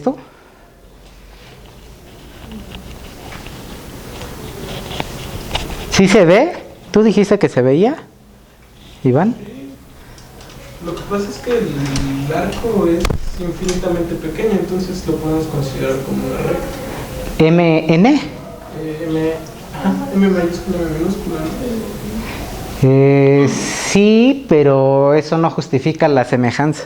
esto? ¿Sí se ve? ¿Tú dijiste que se veía, Iván? Lo que pasa es que el arco es infinitamente pequeño, entonces lo podemos considerar como una recta. ¿MN? M mayúscula, M minúscula, ¿no? Sí, pero eso no justifica la semejanza.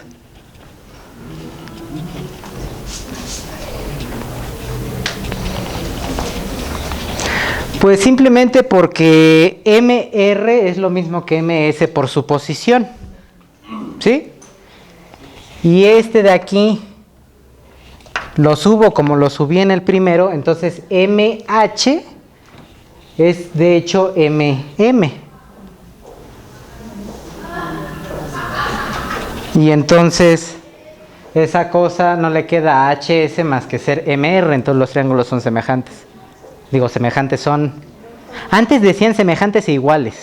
Pues simplemente porque MR es lo mismo que MS por su posición, ¿sí? Y este de aquí lo subo como lo subí en el primero, entonces MH es de hecho MM. Y entonces esa cosa no le queda a HS más que ser MR, entonces los triángulos son semejantes. Digo, semejantes son... Antes decían semejantes e iguales.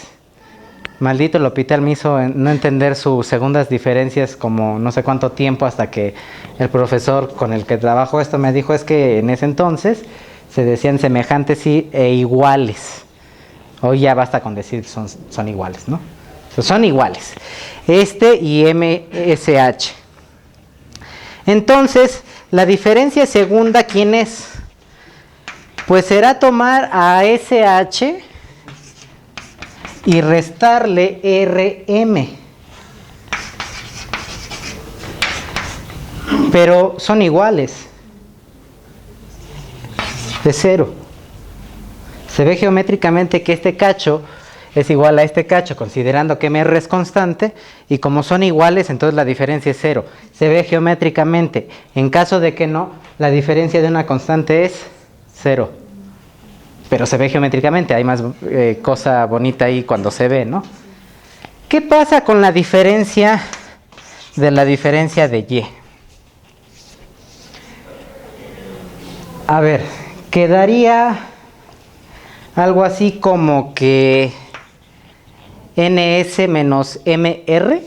Maldito L'Hôpital me hizo no entender sus segundas diferencias como no sé cuánto tiempo, hasta que el profesor con el que trabajo esto me dijo es que en ese entonces se decían semejantes e iguales. Hoy ya basta con decir son iguales, ¿no? Son iguales. Este y MSH. Entonces, la diferencia segunda, ¿quién es? Pues será tomar a SH y restarle RM. Pero son iguales. De cero. Se ve geométricamente que este cacho es igual a este cacho, considerando que MR es constante, y como son iguales, entonces la diferencia es cero. Se ve geométricamente. En caso de que no, la diferencia de una constante es cero. Pero se ve geométricamente, hay más cosa bonita ahí cuando se ve, ¿no? ¿Qué pasa con la diferencia de Y? A ver, quedaría algo así como que NS menos MR.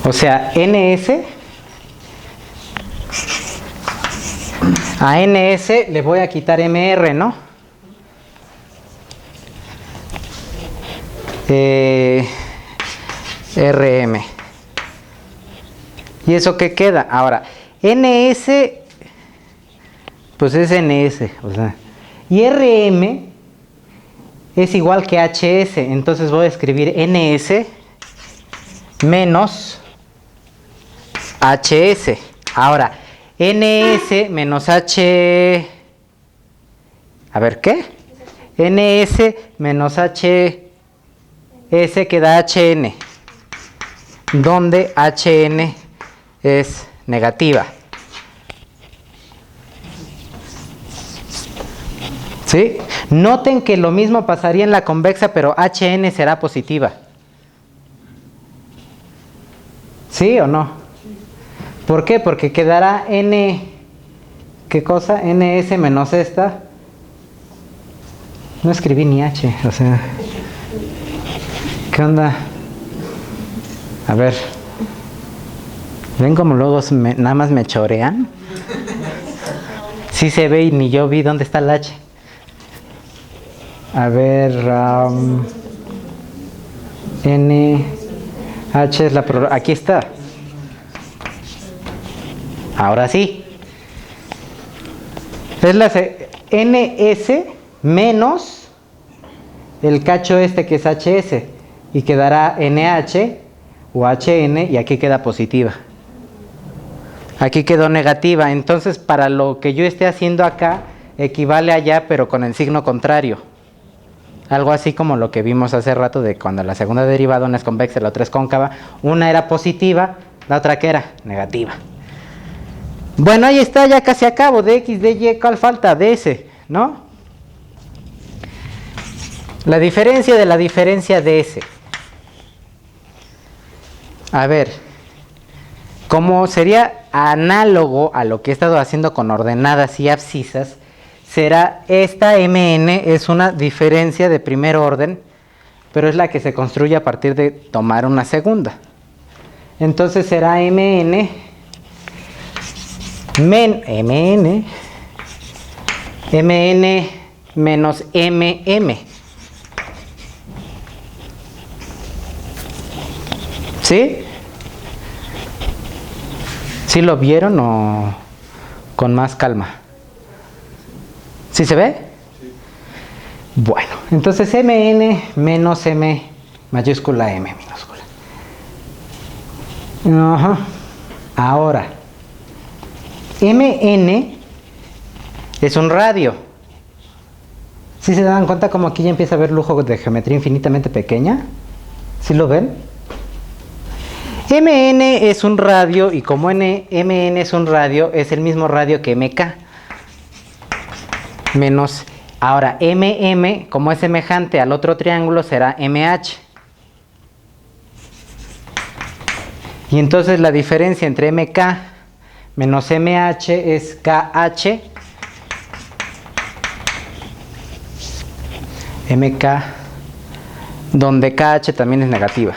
O sea, NS a NS le voy a quitar MR, ¿no? RM. ¿Y eso qué queda? Ahora, NS, pues es NS, o sea, y RM es igual que HS, entonces voy a escribir NS menos HS. Ahora, NS menos H... A ver, ¿qué? NS menos HS queda HN, donde HN es negativa. ¿Sí? Noten que lo mismo pasaría en la convexa, pero HN será positiva. ¿Sí o no? ¿Por qué? Porque quedará N... ¿Qué cosa? NS menos esta. No escribí ni H, o sea... ¿Qué onda? A ver. ¿Ven como luego nada más me chorean? Sí se ve y ni yo vi dónde está el H. A ver... N... H es la... Aquí está. Ahora sí. Es la NS menos el cacho este que es HS. Y quedará NH o HN y aquí queda positiva. Aquí quedó negativa. Entonces, para lo que yo esté haciendo acá, equivale allá, pero con el signo contrario. Algo así como lo que vimos hace rato de cuando la segunda derivada, una es convexa y la otra es cóncava. Una era positiva, la otra que era negativa. Bueno, ahí está, ya casi acabo. De X, de Y, ¿cuál falta? De S, ¿no? La diferencia de S. A ver, como sería análogo a lo que he estado haciendo con ordenadas y abscisas, será esta MN es una diferencia de primer orden pero es la que se construye a partir de tomar una segunda. Entonces será mn menos mm. ¿Sí? ¿Sí lo vieron o con más calma? ¿Sí se ve? Sí. Bueno, entonces mn menos m mayúscula m minúscula. Ajá. Ahora, mn es un radio. ¿Sí se dan cuenta como aquí ya empieza a haber lujo de geometría infinitamente pequeña? ¿Sí lo ven? Mn es un radio y como mn es un radio, es el mismo radio que mk. Menos, ahora mm, como es semejante al otro triángulo, será mh. Y entonces la diferencia entre mk menos mh es kh. Mk, donde kh también es negativa.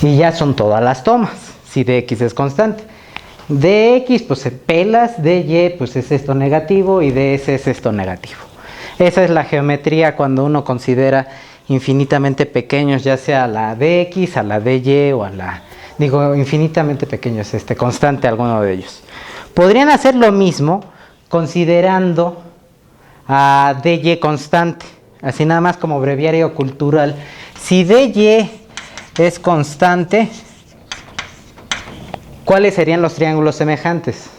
Y ya son todas las tomas, si dx es constante. Dx, pues pelas, dy, pues es esto negativo, y ds es esto negativo. Esa es la geometría cuando uno considera infinitamente pequeños, ya sea a la dx, a la dy o a la... Digo, infinitamente pequeños, constante alguno de ellos. Podrían hacer lo mismo considerando a dy constante, así nada más como breviario cultural. Si dy es constante, ¿cuáles serían los triángulos semejantes?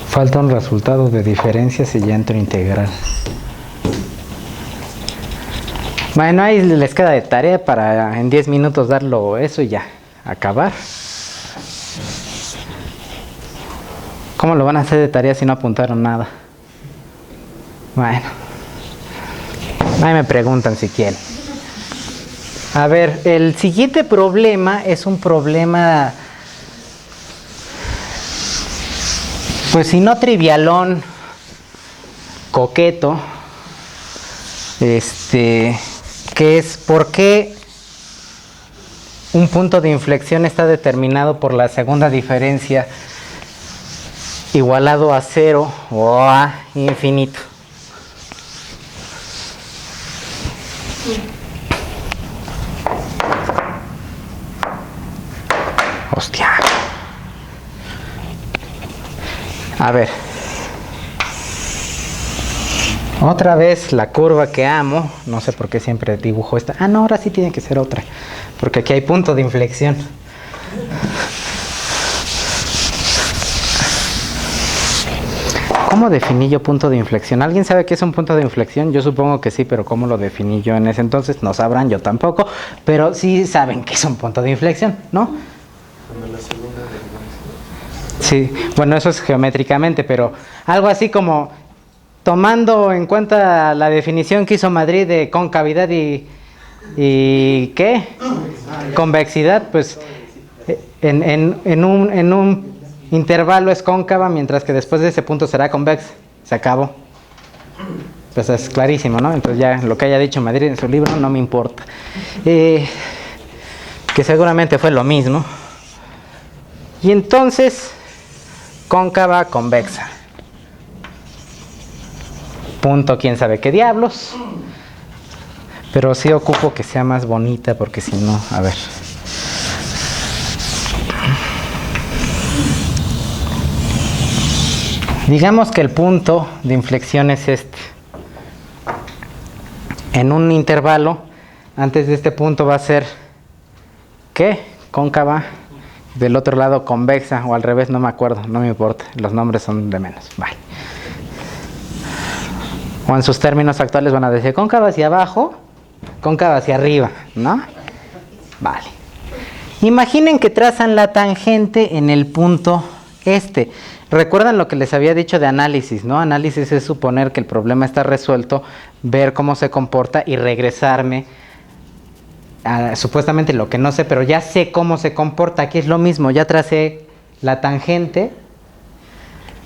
Falta un resultado de diferencias y ya entro integral. Bueno, ahí les queda de tarea para en 10 minutos darlo eso y ya. Acabar. ¿Cómo lo van a hacer de tarea si no apuntaron nada? Bueno, ahí me preguntan si quieren. A ver, el siguiente problema es un problema, pues si no trivialón, coqueto, que es por qué un punto de inflexión está determinado por la segunda diferencia igualado a 0 o a infinito. Hostia. A ver. Otra vez la curva que amo. No sé por qué siempre dibujo esta. Ah, no, ahora sí tiene que ser otra. Porque aquí hay punto de inflexión. ¿Cómo definí yo punto de inflexión? ¿Alguien sabe qué es un punto de inflexión? Yo supongo que sí, pero ¿cómo lo definí yo en ese entonces? No sabrán, yo tampoco. Pero sí saben qué es un punto de inflexión, ¿no? Cuando la segunda derivancia. Sí, bueno, eso es geométricamente, pero algo así como tomando en cuenta la definición que hizo Madrid de concavidad y ¿qué? Convexidad, pues en un intervalo es cóncava, mientras que después de ese punto será convexa. Se acabó. Pues es clarísimo, ¿no? Entonces ya lo que haya dicho Madrid en su libro no me importa. Que seguramente fue lo mismo. Y entonces, cóncava, convexa. Punto, quién sabe qué diablos. Pero sí ocupo que sea más bonita porque si no, a ver. Digamos que el punto de inflexión es este. En un intervalo, antes de este punto va a ser, ¿qué? Cóncava. Del otro lado convexa, o al revés, no me acuerdo, no me importa. Los nombres son de menos. Vale. O en sus términos actuales van a decir cóncava hacia abajo, cóncava hacia arriba, ¿no? Vale. Imaginen que trazan la tangente en el punto este. Recuerdan lo que les había dicho de análisis, ¿no? Análisis es suponer que el problema está resuelto, ver cómo se comporta y regresarme a supuestamente lo que no sé, pero ya sé cómo se comporta. Aquí es lo mismo, ya tracé la tangente.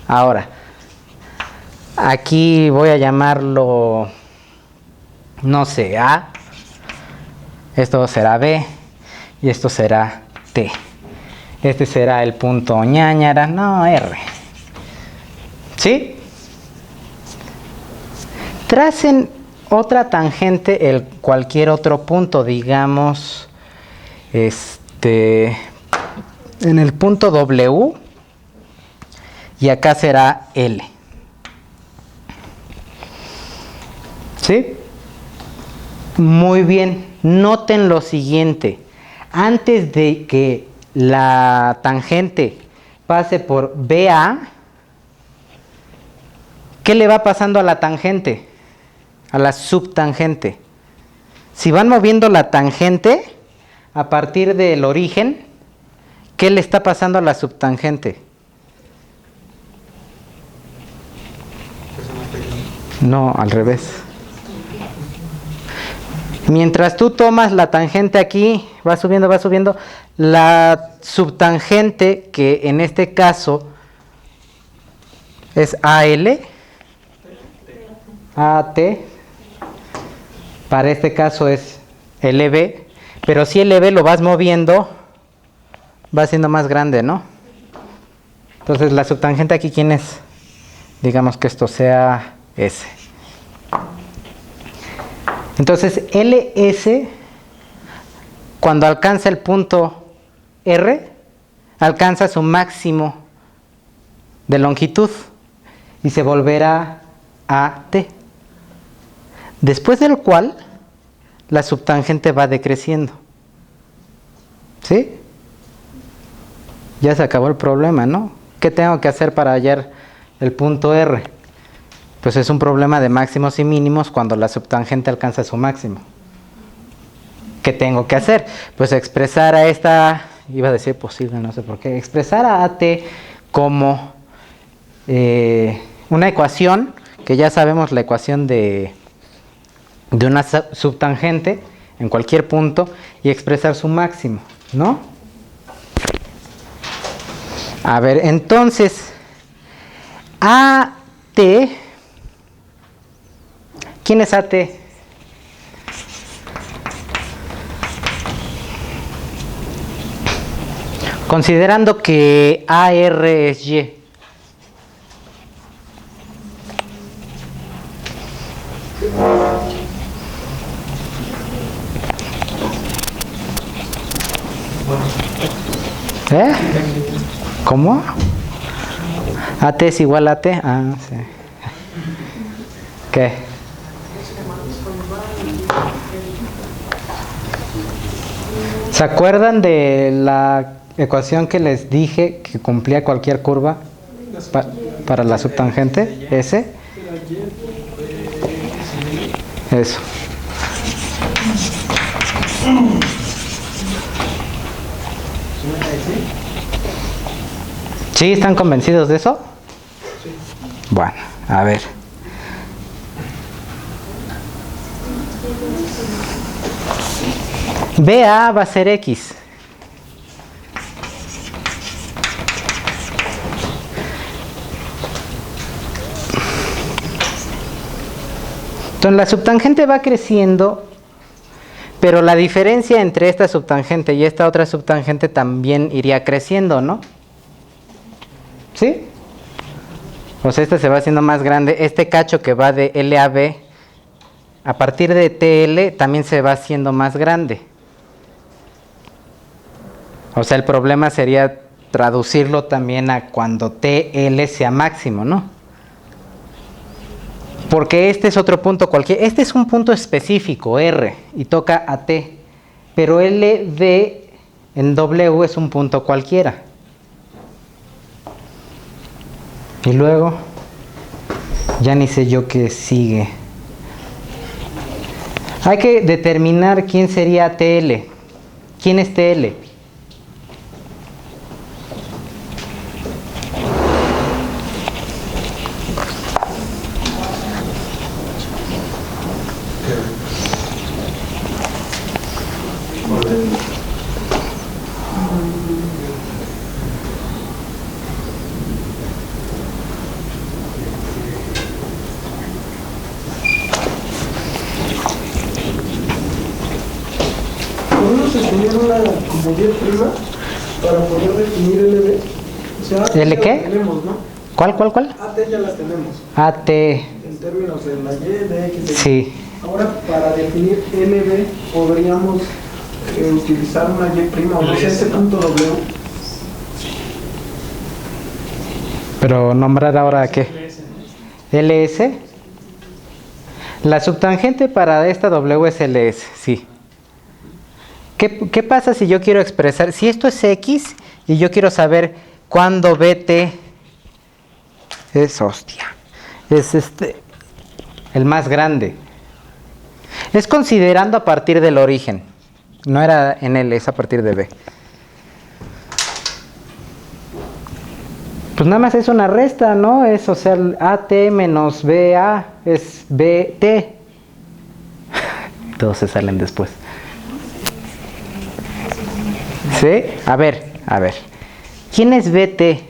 Ahora, aquí voy a llamarlo, no sé, A. Esto será B y esto será T. Este será el punto ñañara, no, R. ¿Sí? Tracen otra tangente el cualquier otro punto, digamos, en el punto W y acá será L. ¿Sí? Muy bien, noten lo siguiente. Antes de que la tangente pase por BA, ¿qué le va pasando a la tangente? A la subtangente. Si van moviendo la tangente a partir del origen, ¿qué le está pasando a la subtangente? No, al revés. Mientras tú tomas la tangente aquí, va subiendo, la subtangente, que en este caso es AL, AT, para este caso es LB, pero si LB lo vas moviendo, va siendo más grande, ¿no? Entonces la subtangente aquí, ¿quién es? Digamos que esto sea S. Entonces LS, cuando alcanza el punto R, alcanza su máximo de longitud y se volverá a T, después del cual la subtangente va decreciendo. ¿Sí? Ya se acabó el problema, ¿no? ¿Qué tengo que hacer para hallar el punto R? Pues es un problema de máximos y mínimos cuando la subtangente alcanza su máximo. ¿Qué tengo que hacer? Pues expresar a esta, iba a decir posible, no sé por qué, expresar a AT como una ecuación, que ya sabemos la ecuación de una subtangente en cualquier punto, y expresar su máximo, ¿no? A ver, entonces, AT, ¿quién es AT? Considerando que AR es Y. ¿Cómo? AT es igual a AT. Ah, sí. ¿Qué? ¿Se acuerdan de la ecuación que les dije que cumplía cualquier curva para la subtangente? S. Eso. ¿Sí están convencidos de eso? Bueno, a ver. BA va a ser X. Entonces la subtangente va creciendo, pero la diferencia entre esta subtangente y esta otra subtangente también iría creciendo, ¿no? ¿Sí? O sea, esta se va haciendo más grande. Este cacho que va de L a B, a partir de TL, también se va haciendo más grande. O sea, el problema sería traducirlo también a cuando TL sea máximo, ¿no? Porque este es otro punto cualquiera. Este es un punto específico, R, y toca a T. Pero LB en W es un punto cualquiera. Y luego, ya ni sé yo qué sigue. Hay que determinar quién sería TL. ¿Quién es TL? Podemos definir una como Y' para poder definir LB. O sea, AT ¿L ya qué? las tenemos, ¿no? ¿Cuál? AT ya las tenemos. AT. En términos de la Y, de X, de Y. Sí. Ahora, para definir LB, podríamos utilizar una Y' o no sé, ese punto W. Pero nombrar ahora qué. LS. La subtangente para esta W es LS, sí. ¿Qué pasa si yo quiero expresar? Si esto es X y yo quiero saber cuándo BT es el más grande. Es considerando a partir del origen. No era en L, es a partir de B. Pues nada más es una resta, ¿no? Es, o sea, AT menos BA es BT. Todos se salen después. ¿Sí? A ver. ¿Quién es BT?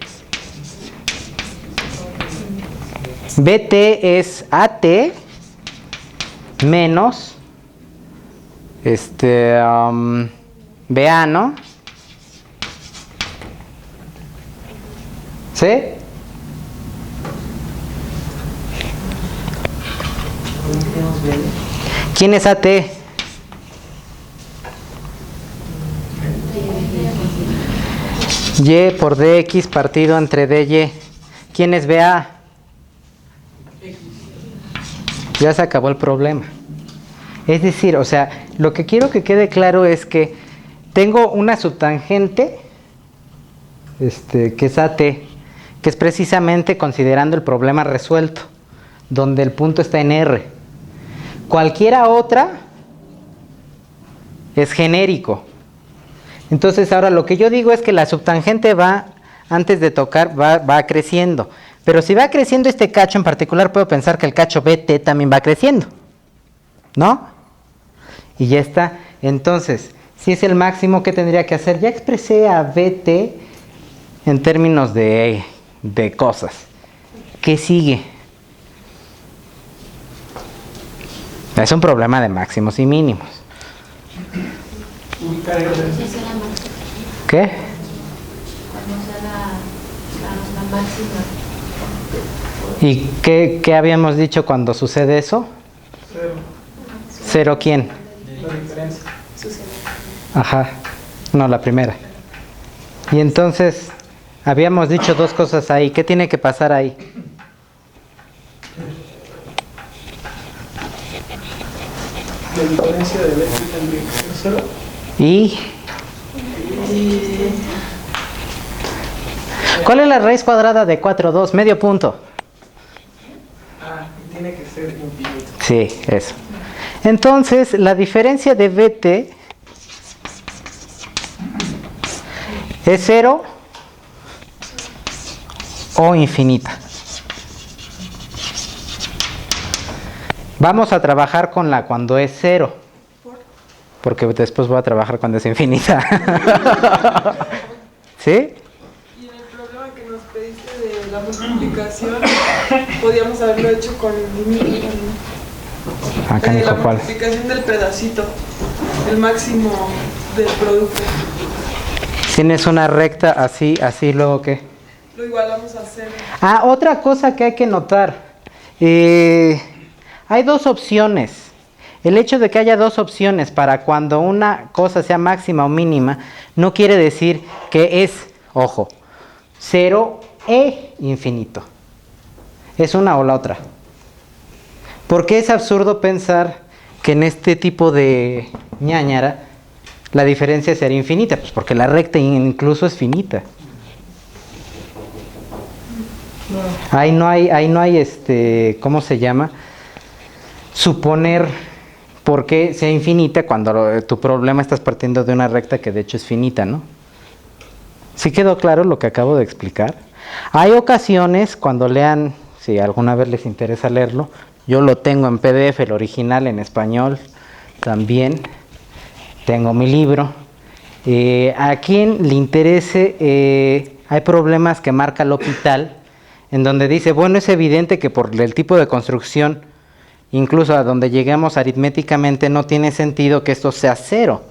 BT es AT menos BA, ¿no? ¿Sí? ¿Quién es AT? Y por DX partido entre DY. ¿Quién es BA? Ya se acabó el problema. Es decir, o sea, lo que quiero que quede claro es que tengo una subtangente, que es AT, que es precisamente considerando el problema resuelto, donde el punto está en R. Cualquiera otra es genérico. Entonces ahora lo que yo digo es que la subtangente va, antes de tocar, va creciendo. Pero si va creciendo este cacho en particular, puedo pensar que el cacho BT también va creciendo, ¿no? Y ya está. Entonces, si es el máximo, ¿qué tendría que hacer? Ya expresé a BT en términos de cosas. ¿Qué sigue? Es un problema de máximos y mínimos. ¿Qué? Cuando sea la máxima. ¿Y qué habíamos dicho cuando sucede eso? Cero. ¿Cero quién? La diferencia. Ajá. No, la primera. Y entonces, habíamos dicho dos cosas ahí. ¿Qué tiene que pasar ahí? La diferencia del X tendría que ser cero. ¿Y? ¿Cuál es la raíz cuadrada de 4, 2? Medio punto. Y tiene que ser infinito. Sí, eso. Entonces, la diferencia de BT es 0 o infinita. Vamos a trabajar con la cuando es 0. Porque después voy a trabajar cuando es infinita. ¿Sí? Y en el problema que nos pediste de la multiplicación, podíamos haberlo hecho con Acá la dijo cuál. multiplicación del pedacito, el máximo del producto. Tienes una recta así, luego ¿qué? Lo igualamos a 0. Otra cosa que hay que notar. Hay dos opciones. El hecho de que haya dos opciones para cuando una cosa sea máxima o mínima, no quiere decir que es, ojo, 0 e infinito. Es una o la otra. Porque es absurdo pensar que en este tipo de ñáñara la diferencia sería infinita, pues porque la recta incluso es finita. Ahí no hay ¿cómo se llama? Suponer por qué sea infinita cuando tu problema estás partiendo de una recta que de hecho es finita, ¿no? ¿Sí quedó claro lo que acabo de explicar? Hay ocasiones cuando lean, si alguna vez les interesa leerlo, yo lo tengo en PDF, el original en español también, tengo mi libro. A quien le interese, hay problemas que marca el hospital, en donde dice, bueno, es evidente que por el tipo de construcción, incluso a donde lleguemos aritméticamente, no tiene sentido que esto sea 0.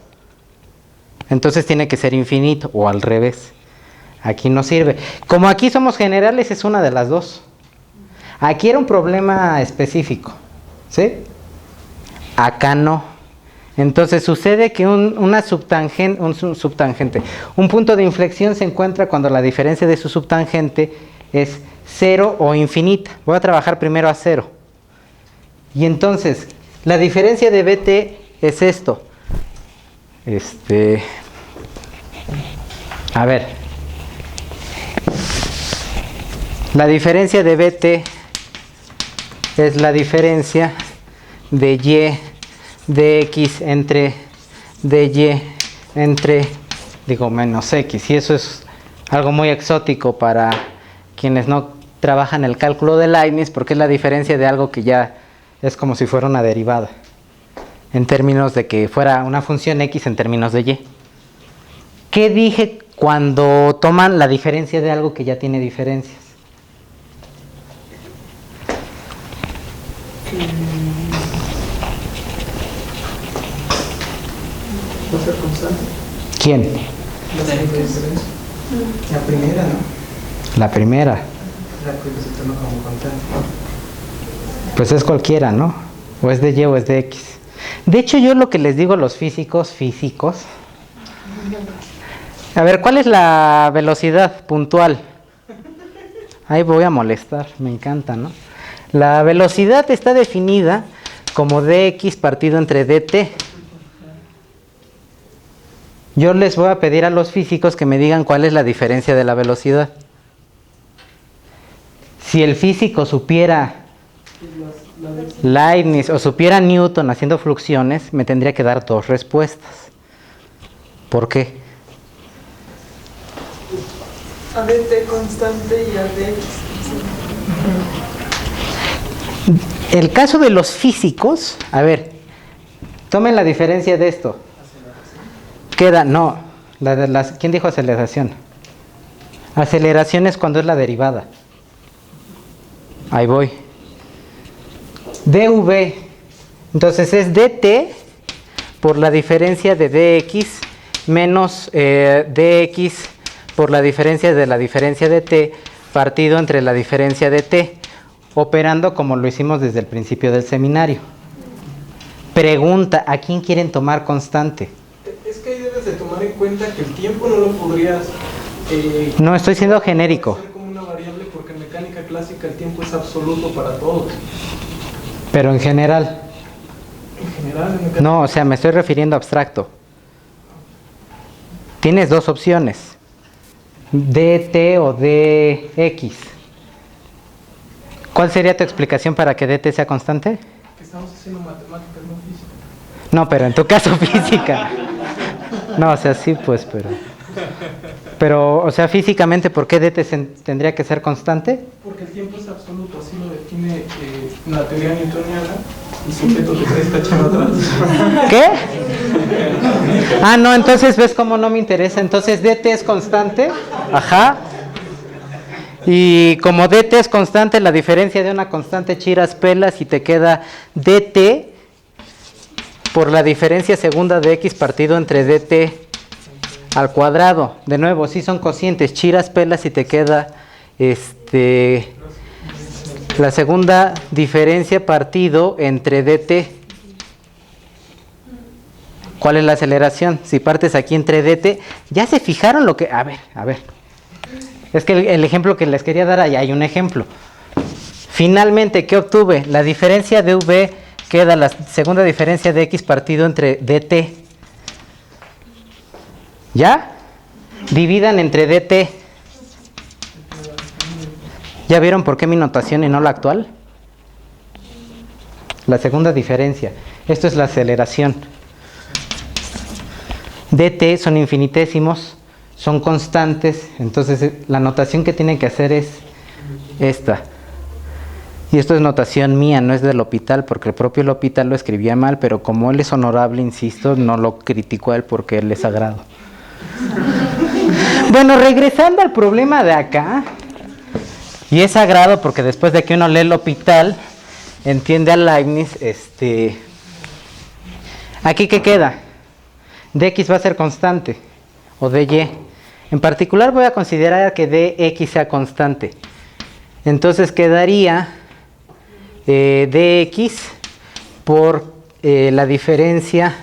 Entonces tiene que ser infinito, o al revés. Aquí no sirve. Como aquí somos generales, es una de las dos. Aquí era un problema específico, ¿sí? Acá no. Entonces sucede que un punto de inflexión se encuentra cuando la diferencia de su subtangente es 0 o infinita. Voy a trabajar primero a 0. Y entonces, la diferencia de BT es esto. A ver. La diferencia de BT es la diferencia de Y de X entre de Y entre, menos X. Y eso es algo muy exótico para quienes no trabajan el cálculo de Leibniz, porque es la diferencia de algo que ya es como si fuera una derivada, en términos de que fuera una función X en términos de Y. ¿Qué dije cuando toman la diferencia de algo que ya tiene diferencias? ¿Va a ser constante? ¿Quién? La diferencia. La primera, ¿no? La primera. La que se toma como constante. Pues es cualquiera, ¿no? O es de Y o es de X. De hecho, yo lo que les digo a los físicos, a ver, ¿cuál es la velocidad puntual? Ahí voy a molestar, me encanta, ¿no? La velocidad está definida como dx partido entre dt. Yo les voy a pedir a los físicos que me digan cuál es la diferencia de la velocidad. Si el físico supiera Leibniz o supiera Newton haciendo fluxiones, me tendría que dar dos respuestas. ¿Por qué? A dt constante y a dx. El caso de los físicos, a ver, tomen la diferencia de esto. Queda, no, ¿quién dijo aceleración? Aceleración es cuando es la derivada. Ahí voy. dv, entonces es dt por la diferencia de dx menos dx por la diferencia de t partido entre la diferencia de t, operando como lo hicimos desde el principio del seminario. Pregunta, ¿a quién quieren tomar constante? Es que ahí debes de tomar en cuenta que el tiempo no lo podrías... No, estoy siendo genérico. Hacer como una variable porque en mecánica clásica el tiempo es absoluto para todos. Pero en general. En general, en mecánica... No, o sea, me estoy refiriendo a abstracto. Tienes dos opciones. dt o dx. ¿Cuál sería tu explicación para que dt sea constante? Que estamos haciendo matemáticas, no física. No, pero en tu caso física. No, o sea, sí, pues, pero, o sea, físicamente, ¿por qué dt tendría que ser constante? Porque el tiempo es absoluto, así lo define la teoría newtoniana y sujeto que está echado atrás. ¿Qué? Ah, no, entonces, ¿ves cómo no me interesa? Entonces, dt es constante, ajá. Y como dt es constante, la diferencia de una constante chiras pelas y te queda dt por la diferencia segunda de x partido entre dt al cuadrado. De nuevo, si son cocientes, chiras pelas y te queda la segunda diferencia partido entre dt. ¿Cuál es la aceleración? Si partes aquí entre dt, ¿ya se fijaron lo que...? A ver. Es que el ejemplo que les quería dar, ahí hay un ejemplo. Finalmente, ¿qué obtuve? La diferencia de v queda la segunda diferencia de x partido entre dt. ¿Ya? Dividan entre dt. ¿Ya vieron por qué mi notación y no la actual? La segunda diferencia. Esto es la aceleración. dt son infinitésimos, son constantes, entonces la notación que tienen que hacer es esta. Y esto es notación mía, no es del L'Hopital, porque el propio L'Hopital lo escribía mal, pero como él es honorable, insisto, no lo critico a él porque él es sagrado. Bueno, regresando al problema de acá, y es sagrado porque después de que uno lee L'Hopital, entiende a Leibniz, ¿aquí qué queda? Dx va a ser constante, o dy. En particular voy a considerar que dx sea constante. Entonces quedaría dx por la diferencia